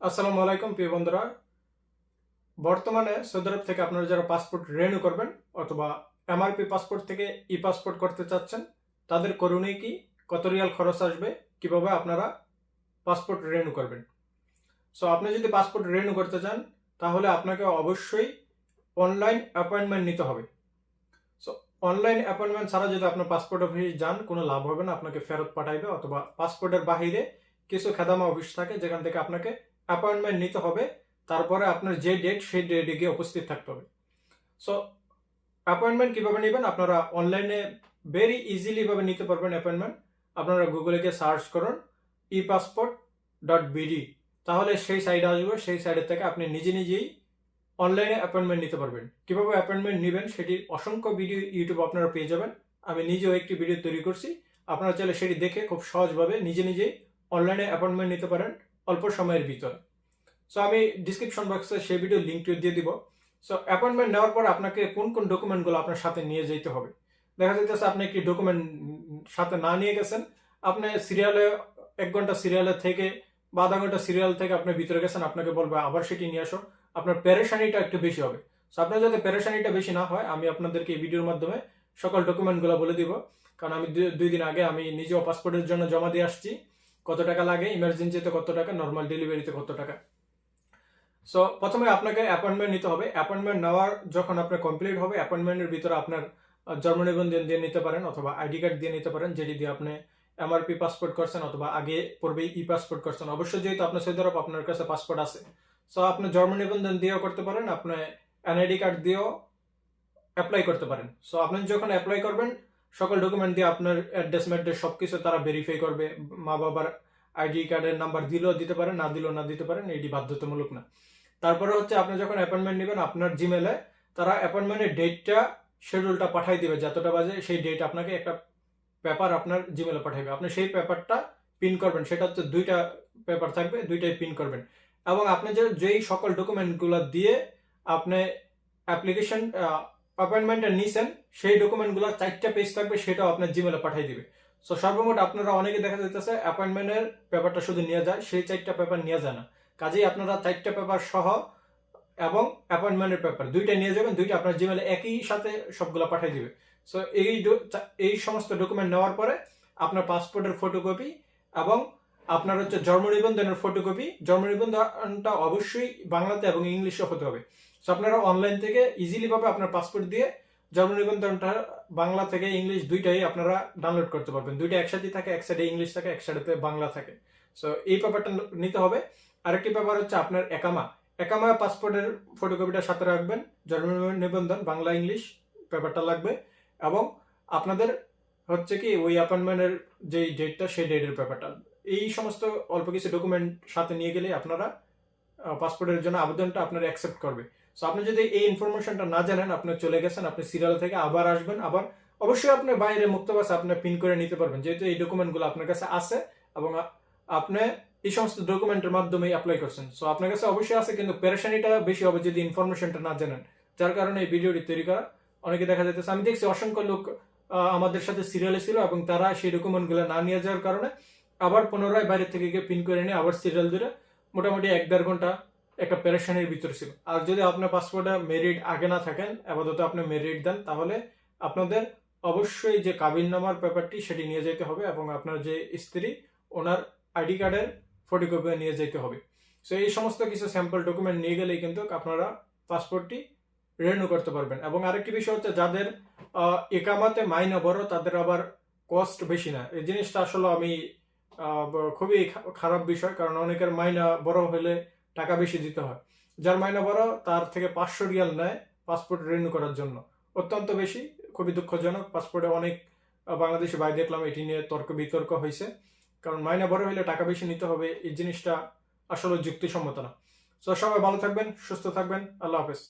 আসসালামু আলাইকুম প্রিয় বন্ধুরা। বর্তমানে সৌদি আরব থেকে আপনারা যারা পাসপোর্ট রিনিউ করবেন অথবা এমআরপি পাসপোর্ট থেকে ই পাসপোর্ট করতে চাচ্ছেন, তাদের করণীয় কি, কত রিয়াল খরচ আসবে, কিভাবে আপনারা পাসপোর্ট রিনিউ করবেন। সো আপনি যদি পাসপোর্ট রিনিউ করতে চান তাহলে আপনাকে অবশ্যই অনলাইন অ্যাপয়েন্টমেন্ট নিতে হবে। সো অনলাইন অ্যাপয়েন্টমেন্ট ছাড়া যদি আপনার পাসপোর্ট অফিস যান কোনো লাভ হবে না, আপনাকে ফেরত পাঠাইবে অথবা পাসপোর্টের বাহিরে কিছু খেদামা অফিস থাকে যেখান থেকে আপনাকে অ্যাপয়েন্টমেন্ট নিতে হবে। তারপরে আপনার যে ডেট সেই ডেটে গিয়ে উপস্থিত থাকতে হবে। সো অ্যাপয়েন্টমেন্ট কিভাবে নেবেন, আপনারা অনলাইনে ভেরি ইজিলি ভাবে নিতে পারবেন অ্যাপয়েন্টমেন্ট। আপনারা গুগলে গিয়ে সার্চ করুন epassport.bd, তাহলে সেই সাইট আসবে। সেই সাইটের থেকে আপনি নিজে নিজেই অনলাইনে অ্যাপয়েন্টমেন্ট নিতে পারবেন। কিভাবে অ্যাপয়েন্টমেন্ট নেবেন সেটির অসংখ্য ভিডিও ইউটিউব আপনারা পেয়ে যাবেন। আমি নিজেও একটি ভিডিও তৈরি করছি, আপনারা চাইলে সেটি দেখে খুব সহজভাবে নিজে নিজেই অনলাইনে অ্যাপয়েন্টমেন্ট নিতে পারেন অল্প সময়ের ভিতরে। সো আমি ডিসক্রিপশন বক্সে সেই ভিডিও লিঙ্কটি দিয়ে দিব। সো অ্যাপয়েন্টমেন্ট নেওয়ার পর আপনাকে কোন কোন ডকুমেন্টগুলো আপনার সাথে নিয়ে যেতে হবে। দেখা যাইতেছে আপনি একটি ডকুমেন্ট সাথে না নিয়ে গেছেন, আপনি সিরিয়ালে 1 ঘন্টা সিরিয়ালে থেকে বা আধা ঘন্টা সিরিয়াল থেকে আপনি ভিতরে গেছেন, আপনাকে বলবে আবার সেটি নিয়ে আসো। আপনার পেরেশানিটা একটু বেশি হবে। সো আপনার যাতে পেরেশানিটা বেশি না হয়, আমি আপনাদেরকে এই ভিডিওর মাধ্যমে সকল ডকুমেন্টগুলো বলে দিব। কারণ আমি 2 দিন আগে আমি নিজেও পাসপোর্টের জন্য জমা দিয়ে আসছি। কত টাকা লাগে, ইমার্জেন্সিতে কত টাকা, নর্মাল ডেলিভারিতে কত টাকা। সো প্রথমে আপনাকে অ্যাপয়েন্টমেন্ট নিতে হবে। অ্যাপয়েন্টমেন্ট নেওয়ার যখন আপনার কমপ্লিট হবে, অ্যাপয়েন্টমেন্টের ভিতরে আপনার জন্ম নিবন্ধন দিয়ে নিতে পারেন অথবা আইডি কার্ড দিয়ে নিতে পারেন, যেটি দিয়ে আপনি এমআরপি পাসপোর্ট করছেন অথবা আগে পূর্বেই ই পাসপোর্ট করছেন। অবশ্যই যেহেতু আপনার সৌদি আরব আপনার কাছে পাসপোর্ট আছে, সো আপনি জন্ম নিবন্ধন দিয়েও করতে পারেন, আপনি এনআইডি কার্ড দিয়েও অ্যাপ্লাই করতে পারেন। সো আপনি যখন অ্যাপ্লাই করবেন, সকল ডকুমেন্ট দিয়ে আপনার অ্যাড্রেস ম্যাড্রেস সব কিছু তারা ভেরিফাই করবে। মা বাবার আইডি কার্ডের নাম্বার দিলেও দিতে পারেন, না দিলেও না দিতে পারেন, এটি বাধ্যতামূলক না। তারপরে হচ্ছে আপনি যখন অ্যাপয়েন্টমেন্ট নেবেন, আপনার জিমেলে তারা অ্যাপয়েন্টমেন্টের ডেটটা শিডিউলটা পাঠাই দিবে, যতটা বাজে সেই ডেট আপনাকে একটা পেপার আপনার জিমেলে পাঠাবে। আপনি সেই পেপারটা পিন করবেন, সেটা হচ্ছে 2টা পেপার থাকবে, 2টাই পিন করবেন। এবং আপনি যেই সকল ডকুমেন্টগুলো দিয়ে আপনি অ্যাপ্লিকেশন অ্যাপয়েন্টমেন্টটা নিছেন, সেই ডকুমেন্টগুলো 4টা পেজ থাকবে, সেটাও আপনার জিমেলে পাঠাই দিবে। সো সর্বমোট আপনারা অনেকে দেখা যাইতেছে অ্যাপয়েন্টমেন্টের পেপারটা শুধু নিয়ে যায়, সেই 4টা পেপার নিয়ে যায় না। কাজেই আপনারা 4টা পেপার সহ এবং অ্যাপয়েন্টমেন্টের পেপার 2টা নিয়ে যাবেন, 2টা আপনার জিমেলে একই সাথে সবগুলো পাঠিয়ে দিবে। সো এই সমস্ত ডকুমেন্ট নেওয়ার পরে আপনার পাসপোর্টের ফটোকপি এবং আপনার হচ্ছে জন্ম নিবন্ধনের ফটোকপি। জন্ম নিবন্ধনটা অবশ্যই বাংলাতে এবং ইংলিশে হতে হবে। সো আপনারা অনলাইন থেকে ইজিলি ভাবে আপনার পাসপোর্ট দিয়ে জন্ম নিবন্ধনটা বাংলা থেকে ইংলিশ দুইটাই আপনারা ডাউনলোড করতে পারবেন। 2টা একসাথে থাকে, এক সাইডে ইংলিশ থাকে, এক সাইডে বাংলা থাকে। সো এই পেপারটা নিতে হবে। আরেকটি পেপার হচ্ছে আপনার একামা। একামা পাসপোর্টের ফটোকপিটা সাথে রাখবেন। জন্ম নিবন্ধন বাংলা ইংলিশ পেপারটা লাগবে। এবং আপনাদের হচ্ছে কি ওই অ্যাপয়েন্টমেন্টের যে ডেটটা, সেই ডেটের পেপারটা। এই সমস্ত অল্প কিছু ডকুমেন্ট সাথে নিয়ে গেলে আপনারা পাসপোর্টের জন্য আবেদনটা আপনারা অ্যাকসেপ্ট করবে। সো আপনি যদি এই ইনফরমেশনটা না জানেন, আপনি চলে গেছেন, আপনি সিরিয়াল থেকে আবার আসবেন, আবার অবশ্যই আপনি বাইরে মুক্তবাস আপনি পিন করে নিতে পারবেন, যেহেতু এই ডকুমেন্টগুলো আপনার কাছে আছে এবং আপনি এই সমস্ত ডকুমেন্টের মাধ্যমে অ্যাপ্লাই করছেন। সো আপনার কাছে অবশ্যই আছে, কিন্তু পেরেশানিটা বেশি হবে যদি ইনফরমেশনটা না জানেন। যার কারণে এই ভিডিওটি তৈরি করা। অনেকে দেখা যাইতেছে, আমি দেখছি অসংখ্য লোক আমাদের সাথে সিরিয়ালে ছিল এবং তারা সেই ডকুমেন্টগুলো না নিয়ে যাওয়ার কারণে আবার পুনরায় বাইরে থেকে গিয়ে পিন করে নিয়ে আবার সিরিয়াল ধরে মোটামুটি 1-1.5 ঘন্টা একটা পেরেশানির ভিতর ছিল। আর যদি আপনার পাসপোর্টে মেরিট আগে না থাকেন, আপাতত আপনি মেরিট দেন, তাহলে আপনাদের অবশ্যই যে কাবিননামার পেপারটি সেটি নিয়ে যেতে হবে এবং আপনার যে স্ত্রী ওনার আইডি কার্ডের ফটোকপি নিয়ে যেতে হবে। সো এই সমস্ত কিছু স্যাম্পল ডকুমেন্ট নিয়ে গেলেই কিন্তু আপনারা পাসপোর্টটি রিনিউ করতে পারবেন। এবং আরেকটি বিষয় হচ্ছে, যাদের একামাতে মাইনে বড় তাদের আবার কস্ট বেশি না। এই জিনিসটা আসলে আমি খুবই খারাপ বিষয়, কারণ অনেকের মাইনা বড় হলে টাকা বেশি দিতে হয়। যার মাইনা বড় তার থেকে 500 রিয়াল নেয় পাসপোর্ট রিনিউ করার জন্য, অত্যন্ত বেশি, খুবই দুঃখজনক। পাসপোর্টে অনেক বাংলাদেশি ভাই দেখলাম এটি নিয়ে তর্ক বিতর্ক হয়েছে, কারণ মাইনা বড় হলে টাকা বেশি নিতে হবে, এই জিনিসটা আসলে যুক্তিসম্মত না। তো সবাই ভালো থাকবেন, সুস্থ থাকবেন, আল্লাহ হাফেজ।